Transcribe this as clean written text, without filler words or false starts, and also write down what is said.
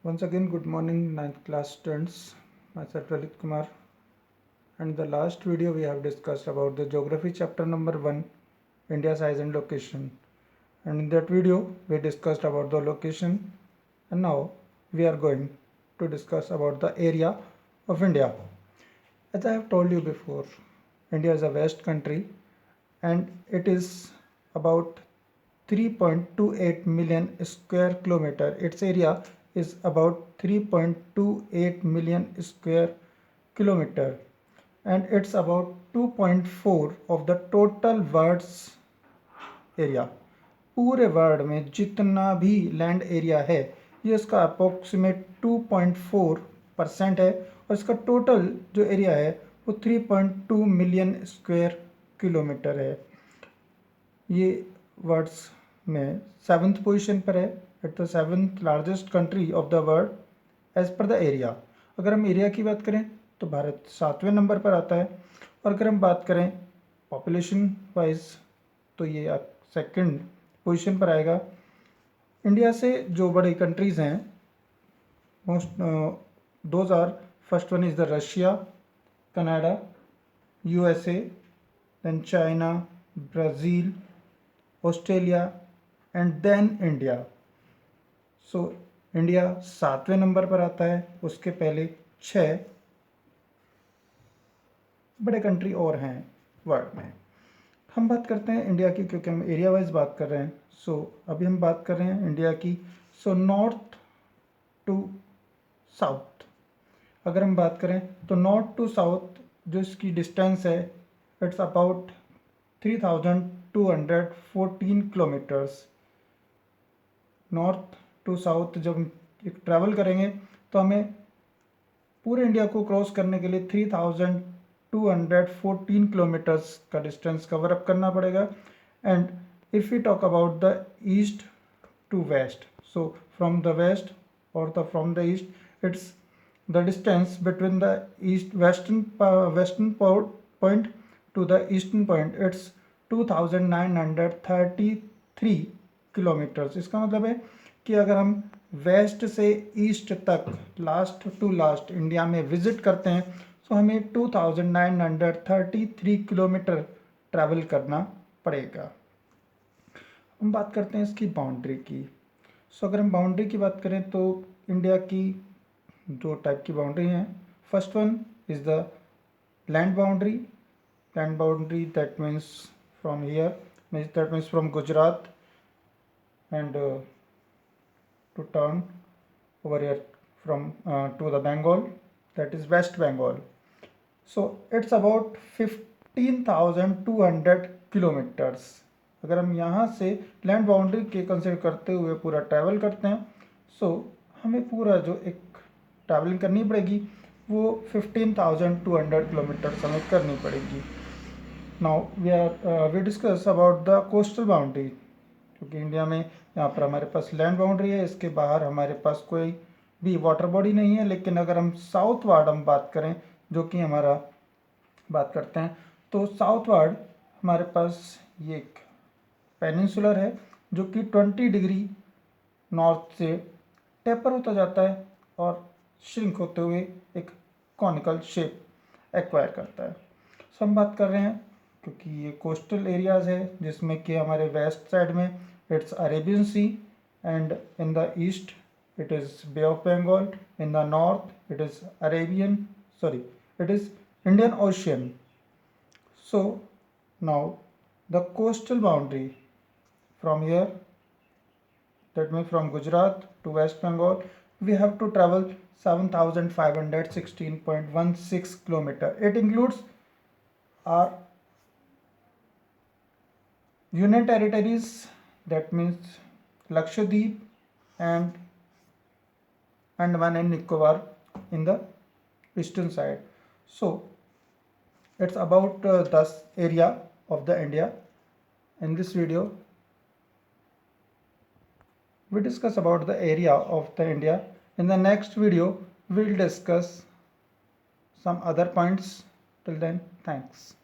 Once again, good morning, ninth class students. Myself Lalit Kumar. And the last video we have discussed about the geography chapter number 1, India size and location. And in that video, we discussed about the location. And now we are going to discuss about the area of India. As I have told you before, India is a vast country and it is about 3.28 million square kilometer. Its area is about 3.28 million square kilometer and it's about 2.4 of the total world's area. पूरे world में जितना भी land area है ये इसका approximate 2.4% है और इसका टोटल जो एरिया है वो 3.2 मिलियन स्क्वायर किलोमीटर है. ये वर्ल्ड्स में 7th पोजीशन पर है. It the 7th largest country of the world as per the area. अगर हम एरिया की बात करें तो भारत 7वें नंबर पर आता है और अगर हम बात करें पॉपुलेशन वाइज तो ये सेकंड पोजीशन पर आएगा. इंडिया से जो बड़ी कंट्रीज़ हैं most those are first one is the Russia, Canada, USA, then China, Brazil, Australia and then India. So India 7वें नंबर पर आता है. उसके पहले 6 बड़े कंट्री और हैं वर्ल्ड में. हम बात करते हैं इंडिया की क्योंकि हम एरिया वाइज बात कर रहे हैं. सो अभी हम बात कर रहे हैं इंडिया की. सो नॉर्थ टू साउथ अगर हम बात करें तो नॉर्थ टू साउथ जो इसकी डिस्टेंस है it's about 3214 kilometres. North to south जब हम ट्रैवल करेंगे तो हमें पूरे इंडिया को क्रॉस करने के लिए 3214 किलोमीटर्स का डिस्टेंस कवर अप करना पड़ेगा. And if we talk about the east to west, so from the west और the from the east it's the distance between the east western point to the eastern point it's 2933 kilometres. इसका मतलब है कि अगर हम waste से east तक last to last India में विजिट करते हैं तो हमें 2933 किलोमीटर ट्रैवल करना पड़ेगा. हम बात करते हैं इसकी बाउंड्री की. सो अगर हम बाउंड्री की बात करें तो इंडिया की दो टाइप की बाउंड्री हैं. First one is the land boundary. Land boundary that means from here that means from Gujarat and to turn over here from to the Bengal, that is West Bengal. So it's about 15,200 kilometers. अगर हम यहाँ से land boundary के consider करते हुए पूरा travel करते हैं सो हमें पूरा जो एक ट्रैवलिंग करनी पड़ेगी वो 15,200 किलोमीटर्स हमें करनी पड़ेगी. Now we discuss about the coastal boundary. क्योंकि इंडिया में यहाँ पर हमारे पास लैंड बाउंड्री है, इसके बाहर हमारे पास कोई भी वाटर बॉडी नहीं है. लेकिन अगर हम साउथ वार्ड हम बात करें जो कि हमारा बात करते हैं तो साउथ वार्ड हमारे पास ये एक पेनिनसुलर है जो कि 20 डिग्री नॉर्थ से टेपर होता जाता है और श्रिंक होते हुए एक कॉनिकल शेप एक्वायर करता है. सो हम बात कर रहे हैं क्योंकि ये कोस्टल एरियाज़ है जिसमें कि हमारे वेस्ट साइड में it's Arabian sea and in the east it is Bay of Bengal, in the north it is it is Indian Ocean. So now the coastal boundary from here, that means from Gujarat to West Bengal, we have to travel 7,516.16 kilometer. It includes our union territories, that means Lakshadweep and Andaman and Nicobar in the eastern side. So it's about the area of the India. In this video we discuss about the area of the India. In the next video we'll discuss some other points. Till then, thanks.